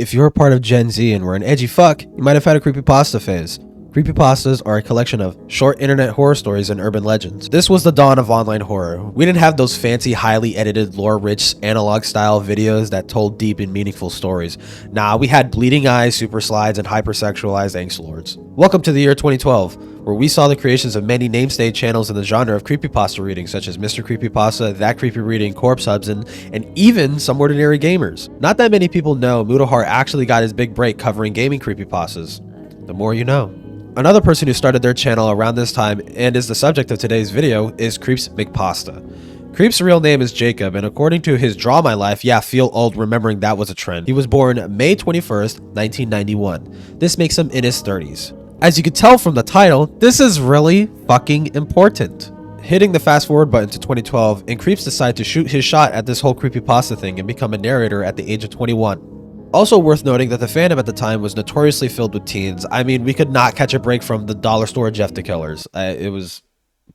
If you're a part of Gen Z and were an edgy fuck, you might have had a creepypasta phase. Creepypastas are a collection of short internet horror stories and urban legends. This was the dawn of online horror. We didn't have those fancy, highly edited, lore-rich, analog-style videos that told deep and meaningful stories. Nah, we had bleeding eyes, super slides, and hypersexualized angst lords. Welcome to the year 2012, where we saw the creations of many namesake channels in the genre of creepypasta reading, such as Mr. Creepypasta, That Creepy Reading, Corpse Hudson, and even some ordinary gamers. Not that many people know Mutahar actually got his big break covering gaming creepypastas. The more you know. Another person who started their channel around this time and is the subject of today's video is CreepsMcPasta. Creep's real name is Jacob, and according to his Draw My Life, yeah, feel old remembering that was a trend. He was born May 21st, 1991. This makes him in his 30s. As you can tell from the title, this is really fucking important. Hitting the fast forward button to 2012, and Creeps decided to shoot his shot at this whole creepypasta thing and become a narrator at the age of 21. Also worth noting that the fandom at the time was notoriously filled with teens. I mean, we could not catch a break from the dollar store Jeff the Killers. It was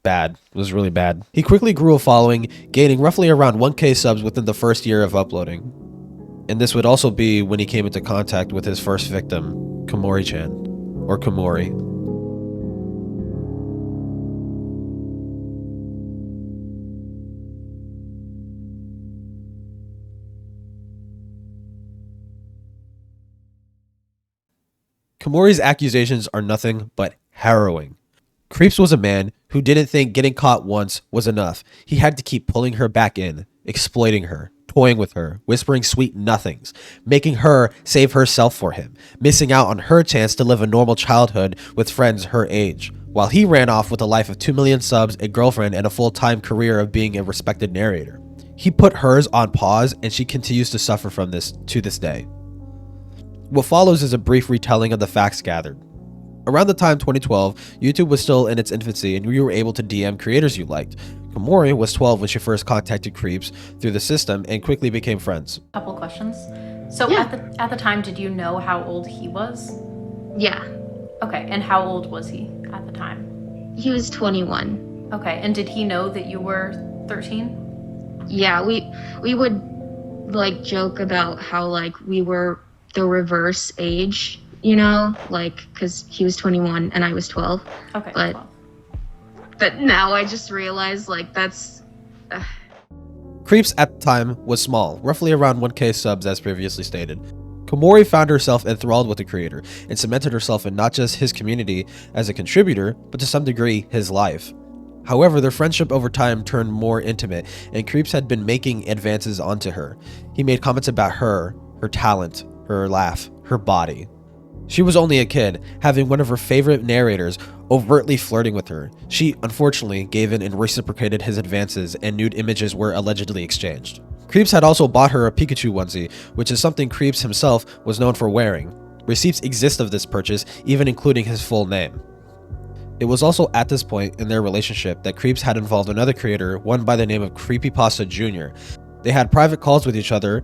bad. It was really bad. He quickly grew a following, gaining roughly around 1K subs within the first year of uploading. And this would also be when he came into contact with his first victim, Komori-chan, or Komori. Komori's accusations are nothing but harrowing. Creeps was a man who didn't think getting caught once was enough. He had to keep pulling her back in, exploiting her, toying with her, whispering sweet nothings, making her save herself for him, missing out on her chance to live a normal childhood with friends her age, while he ran off with a life of 2 million subs, a girlfriend, and a full-time career of being a respected narrator. He put hers on pause, and she continues to suffer from this to this day. What follows is a brief retelling of the facts gathered. Around the time 2012, YouTube was still in its infancy and you were able to DM creators you liked. Komori was 12 when she first contacted Creeps through the system and quickly became friends. Couple questions. So at the time, did you know how old he was? Yeah. Okay, and how old was he at the time? He was 21. Okay, and did he know that you were 13? Yeah, we would like joke about how like we were the reverse age, you know, like because he was 21 and I was 12. Okay. But now I just realized like that's Creeps at the time was small, roughly around 1K subs as previously stated. Komori found herself enthralled with the creator and cemented herself in not just his community as a contributor, but to some degree his life. However, their friendship over time turned more intimate, and Creeps had been making advances onto her. He made comments about her talent, her laugh, her body. She was only a kid, having one of her favorite narrators overtly flirting with her. She, unfortunately, gave in and reciprocated his advances, and nude images were allegedly exchanged. Creeps had also bought her a Pikachu onesie, which is something Creeps himself was known for wearing. Receipts exist of this purchase, even including his full name. It was also at this point in their relationship that Creeps had involved another creator, one by the name of Creepypasta Jr. They had private calls with each other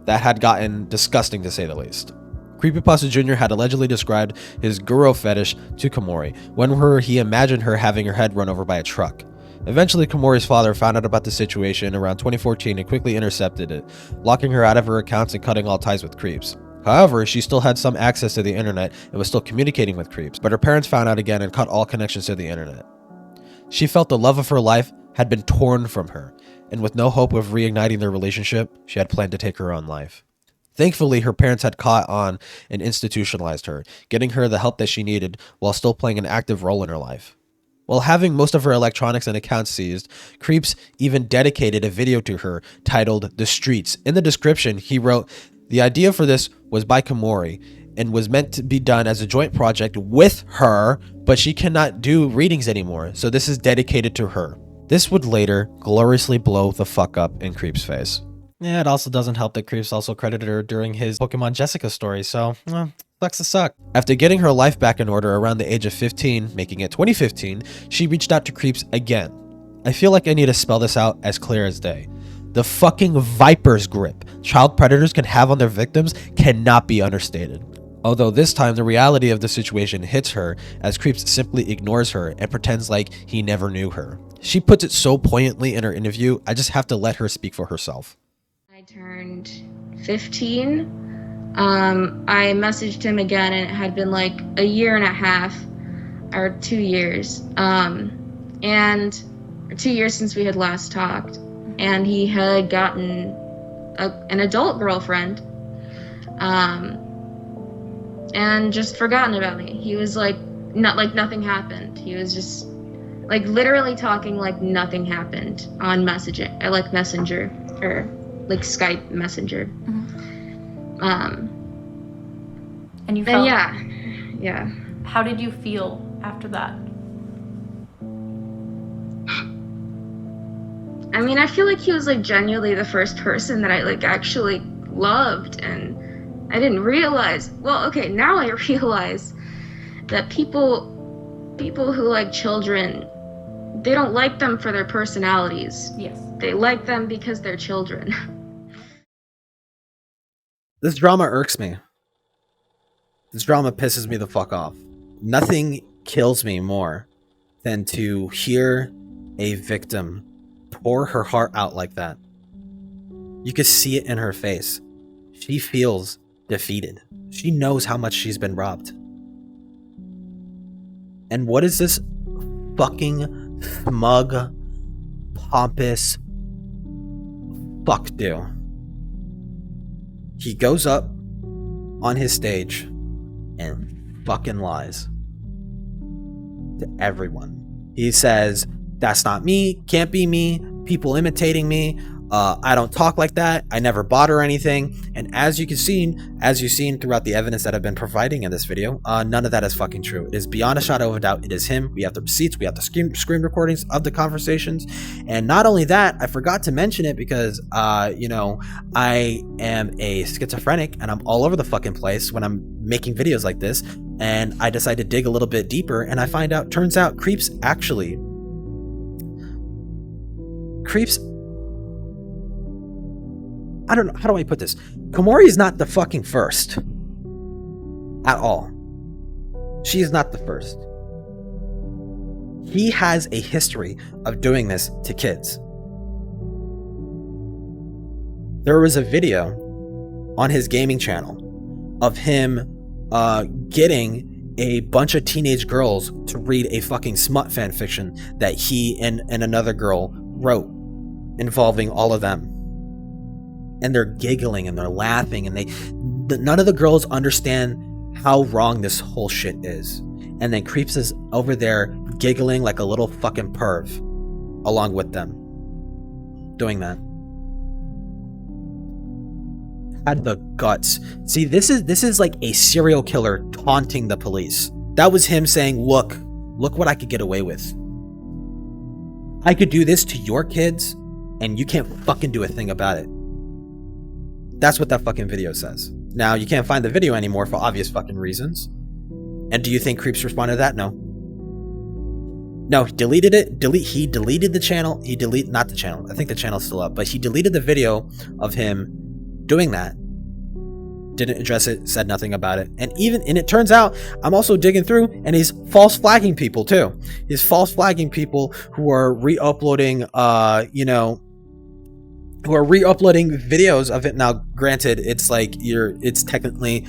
that had gotten disgusting to say the least. Creepypasta Jr. had allegedly described his guru fetish to Komori, when he imagined her having her head run over by a truck. Eventually, Komori's father found out about the situation around 2014 and quickly intercepted it, locking her out of her accounts and cutting all ties with Creeps. However, she still had some access to the internet and was still communicating with Creeps, but her parents found out again and cut all connections to the internet. She felt the love of her life had been torn from her, and with no hope of reigniting their relationship, she had planned to take her own life. Thankfully, her parents had caught on and institutionalized her, getting her the help that she needed while still playing an active role in her life. While having most of her electronics and accounts seized, Creeps even dedicated a video to her titled The Streets. In the description, he wrote, "The idea for this was by Komori and was meant to be done as a joint project with her, but she cannot do readings anymore, so this is dedicated to her." This would later gloriously blow the fuck up in Creeps' face. Yeah, it also doesn't help that Creeps also credited her during his Pokemon Jessica story, so, sucks to suck. After getting her life back in order around the age of 15, making it 2015, she reached out to Creeps again. I feel like I need to spell this out as clear as day. The fucking viper's grip child predators can have on their victims cannot be understated. Although this time the reality of the situation hits her as Creeps simply ignores her and pretends like he never knew her. She puts it so poignantly in her interview, I just have to let her speak for herself. I turned 15 I messaged him again, and it had been like a year and a half or 2 years. And 2 years since we had last talked, and he had gotten an adult girlfriend, and just forgotten about me. He was like, not like nothing happened. He was just like literally talking like nothing happened on messaging. I like Messenger or like Skype Messenger. And you felt, yeah. How did you feel after that? I mean, I feel like he was like genuinely the first person that I like actually loved, and I didn't realize. Well, okay, now I realize that people who like children, they don't like them for their personalities. Yes. They like them because they're children. This drama irks me. This drama pisses me the fuck off. Nothing kills me more than to hear a victim pour her heart out like that. You can see it in her face. She feels defeated. She knows how much she's been robbed. And what is this fucking smug, pompous fuck do? He goes up on his stage and fucking lies to everyone. He says, that's not me, can't be me, people imitating me, I don't talk like that, I never bought her anything. And as you've seen throughout the evidence that I've been providing in this video, none of that is fucking true. It is beyond a shadow of a doubt. It is him. We have the receipts, we have the screen recordings of the conversations. And not only that, I forgot to mention it because, I am a schizophrenic and I'm all over the fucking place when I'm making videos like this. And I decided to dig a little bit deeper, and I turns out Creeps, I don't know, how do I put this? Komori is not the fucking first. At all. She is not the first. He has a history of doing this to kids. There was a video on his gaming channel of him getting a bunch of teenage girls to read a fucking smut fan fiction that he and another girl wrote involving all of them. And they're giggling and they're laughing, and none of the girls understand how wrong this whole shit is. And then Creeps is over there giggling like a little fucking perv along with them, doing that. Had the guts. See, this is like a serial killer taunting the police. That was him saying, look what I could get away with. I could do this to your kids and you can't fucking do a thing about it. That's what that fucking video says. Now, you can't find the video anymore for obvious fucking reasons. And do you think Creeps responded to that? No. No, he deleted it. He deleted the channel. Not the channel. I think the channel's still up. But he deleted the video of him doing that. Didn't address it. Said nothing about it. And it turns out, I'm also digging through, and he's false flagging people too. He's false flagging people who are re-uploading, who are re-uploading videos of it. Now, granted, it's technically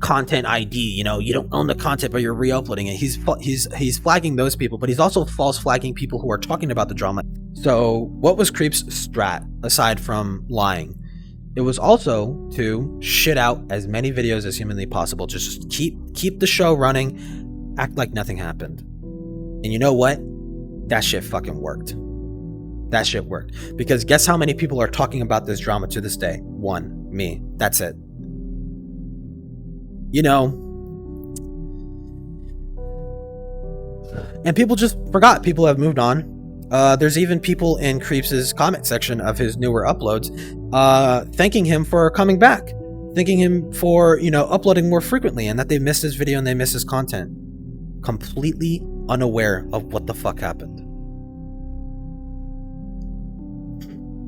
content ID. You don't own the content, but you're re-uploading it. He's flagging those people, but he's also false flagging people who are talking about the drama. So, what was Creep's strat aside from lying? It was also to shit out as many videos as humanly possible. Just keep the show running, act like nothing happened. And you know what? That shit fucking worked. That shit worked. Because guess how many people are talking about this drama to this day? One. Me. That's it. And people just forgot. People have moved on. There's even people in Creeps' comment section of his newer uploads thanking him for coming back. Thanking him for, uploading more frequently, and that they missed his video and they missed his content. Completely unaware of what the fuck happened.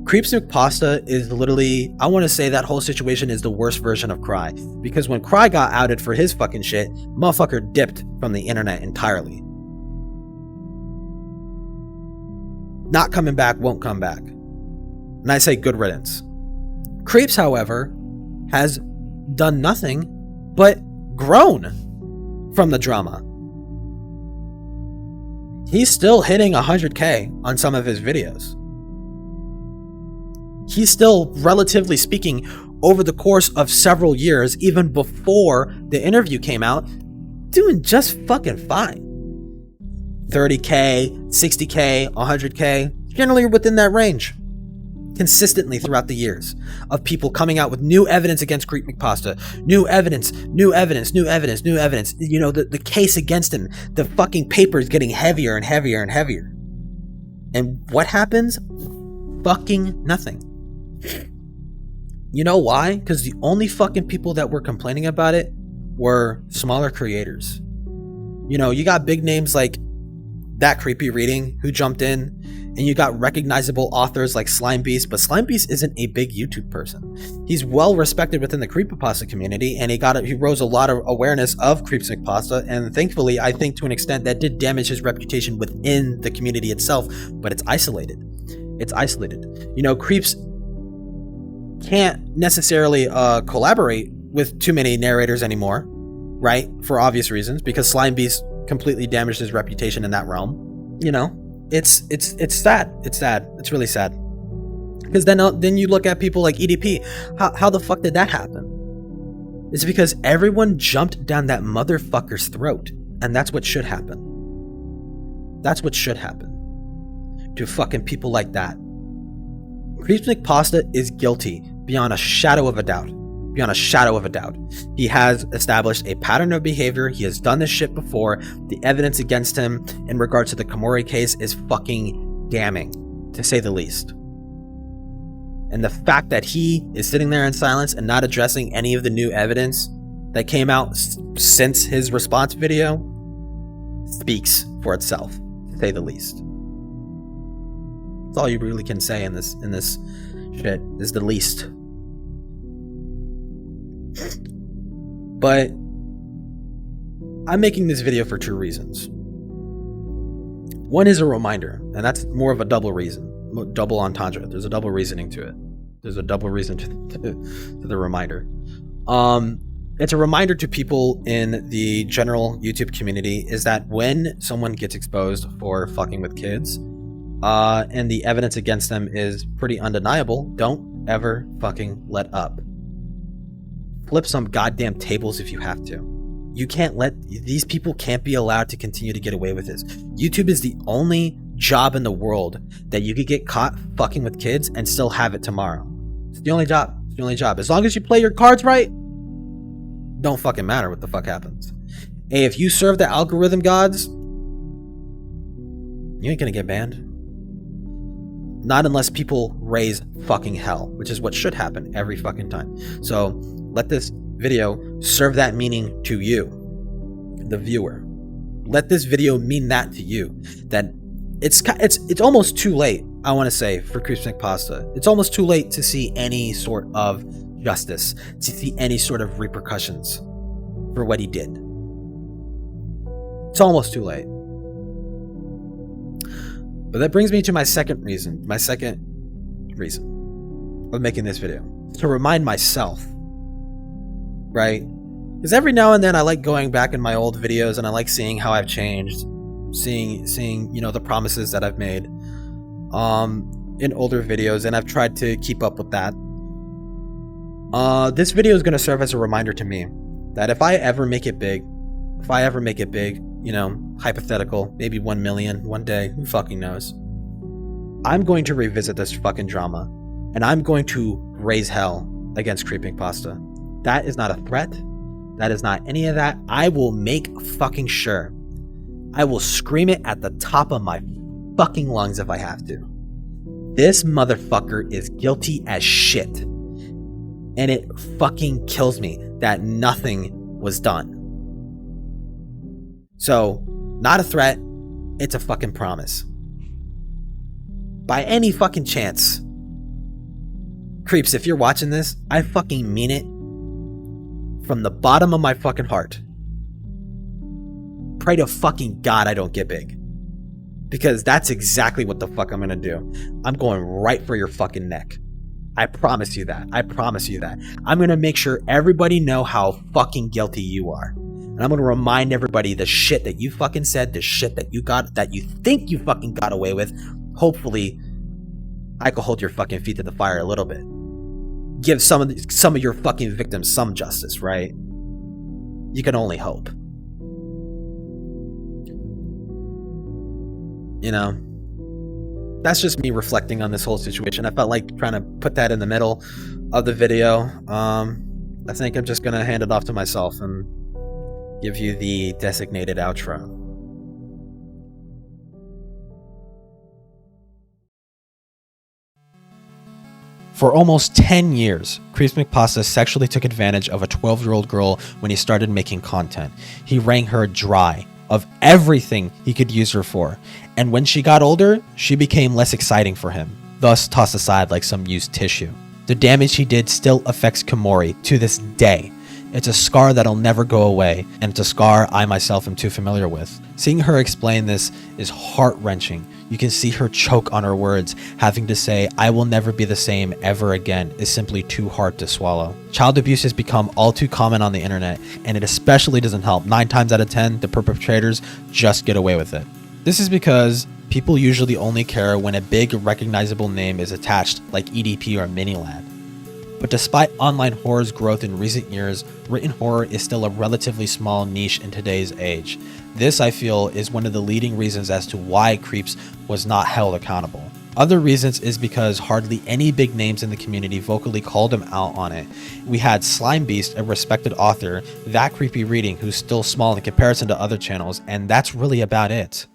CreepsMcPasta is literally, I want to say that whole situation is the worst version of Cry. Because when Cry got outed for his fucking shit, motherfucker dipped from the internet entirely. Not coming back, won't come back. And I say good riddance. Creeps, however, has done nothing but grown from the drama. He's still hitting 100K on some of his videos. He's still, relatively speaking, over the course of several years, even before the interview came out, doing just fucking fine. 30K, 60K, 100K, generally within that range. Consistently throughout the years of people coming out with new evidence against CreepsMcPasta, new evidence. You know, the case against him, the fucking paper is getting heavier and heavier and heavier. And what happens? Fucking nothing. You know why? Because the only fucking people that were complaining about it were smaller creators. You know, you got big names like That Creepy Reading who jumped in, and you got recognizable authors like Slimebeast, but Slimebeast isn't a big YouTube person. He's well respected within the creepypasta community, and he rose a lot of awareness of CreepsMcPasta, and thankfully, I think to an extent that did damage his reputation within the community itself, but it's isolated. It's isolated. You know, Creeps can't necessarily collaborate with too many narrators anymore, right? For obvious reasons, because Slimebeast completely damaged his reputation in that realm. You know, it's sad. It's sad. It's really sad. Because then you look at people like EDP. How the fuck did that happen? It's because everyone jumped down that motherfucker's throat, and that's what should happen. That's what should happen to fucking people like that. CreepsMcPasta is guilty beyond a shadow of a doubt. Beyond a shadow of a doubt. He has established a pattern of behavior. He has done this shit before. The evidence against him in regards to the Komori case is fucking damning, to say the least. And the fact that he is sitting there in silence and not addressing any of the new evidence that came out since his response video speaks for itself, to say the least. That's all you really can say in this shit, is the least. But I'm making this video for two reasons. One is a reminder, and that's more of a double reason, double entendre. There's a double reasoning to it. There's a double reason to the reminder. It's a reminder to people in the general YouTube community is that when someone gets exposed for fucking with kids, and the evidence against them is pretty undeniable, don't ever fucking let up. Flip some goddamn tables if you have to. You can't these people can't be allowed to continue to get away with this. YouTube is the only job in the world that you could get caught fucking with kids and still have it tomorrow. It's the only job. It's the only job. As long as you play your cards right, don't fucking matter what the fuck happens. Hey, if you serve the algorithm gods, you ain't gonna get banned. Not unless people raise fucking hell, which is what should happen every fucking time. So let this video serve that meaning to you, the viewer. Let this video mean that to you. That it's almost too late, I want to say, for CreepsMcPasta. It's almost too late to see any sort of justice, to see any sort of repercussions for what he did. It's almost too late. But that brings me to my second reason of making this video. To remind myself, right? Because every now and then I like going back in my old videos and I like seeing how I've changed, seeing you know, the promises that I've made in older videos, and I've tried to keep up with that. This video is going to serve as a reminder to me that if I ever make it big, you know, hypothetical, maybe 1 million one day, who fucking knows, I'm going to revisit this fucking drama, and I'm going to raise hell against CreepsMcPasta. That is not a threat. That is not any of that. I will make fucking sure. I will scream it at the top of my fucking lungs if I have to. This motherfucker is guilty as shit. And it fucking kills me that nothing was done. So, not a threat. It's a fucking promise. By any fucking chance, Creeps, if you're watching this, I fucking mean it from the bottom of my fucking heart. Pray to fucking God I don't get big. Because that's exactly what the fuck I'm gonna do. I'm going right for your fucking neck. I promise you that. I promise you that. I'm going to make sure everybody know how fucking guilty you are. And I'm going to remind everybody the shit that you fucking said, the shit that you think you fucking got away with. Hopefully, I could hold your fucking feet to the fire a little bit. Give some of your fucking victims some justice, right? You can only hope. You know, that's just me reflecting on this whole situation. I felt like trying to put that in the middle of the video. I think I'm just gonna hand it off to myself and give you the designated outro. For almost 10 years, CreepsMcPasta sexually took advantage of a 12-year-old girl when he started making content. He wrung her dry of everything he could use her for, and when she got older, she became less exciting for him, thus tossed aside like some used tissue. The damage he did still affects Komori to this day. It's a scar that'll never go away, and it's a scar I myself am too familiar with. Seeing her explain this is heart-wrenching. You can see her choke on her words. Having to say, "I will never be the same ever again," is simply too hard to swallow. Child abuse has become all too common on the internet, and it especially doesn't help. 9 times out of 10, the perpetrators just get away with it. This is because people usually only care when a big recognizable name is attached, like EDP or Minilad. But despite online horror's growth in recent years, written horror is still a relatively small niche in today's age. This, I feel, is one of the leading reasons as to why Creeps was not held accountable. Other reasons is because hardly any big names in the community vocally called him out on it. We had Slime Beast, a respected author, That Creepy Reading, who's still small in comparison to other channels, and that's really about it.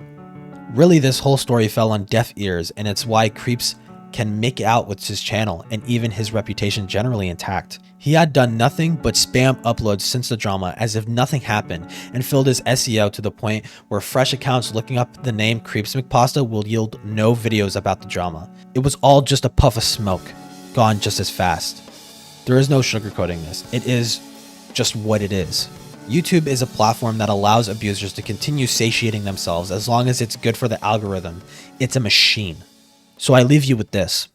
Really, this whole story fell on deaf ears, and it's why Creeps can make out with his channel and even his reputation generally intact. He had done nothing but spam uploads since the drama as if nothing happened, and filled his SEO to the point where fresh accounts looking up the name CreepsMcPasta will yield no videos about the drama. It was all just a puff of smoke, gone just as fast. There is no sugarcoating this. It is just what it is. YouTube is a platform that allows abusers to continue satiating themselves as long as it's good for the algorithm. It's a machine. So I leave you with this.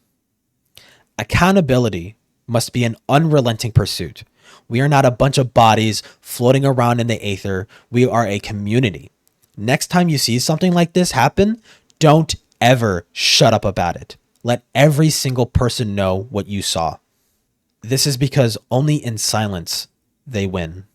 Accountability must be an unrelenting pursuit. We are not a bunch of bodies floating around in the aether. We are a community. Next time you see something like this happen, don't ever shut up about it. Let every single person know what you saw. This is because only in silence they win.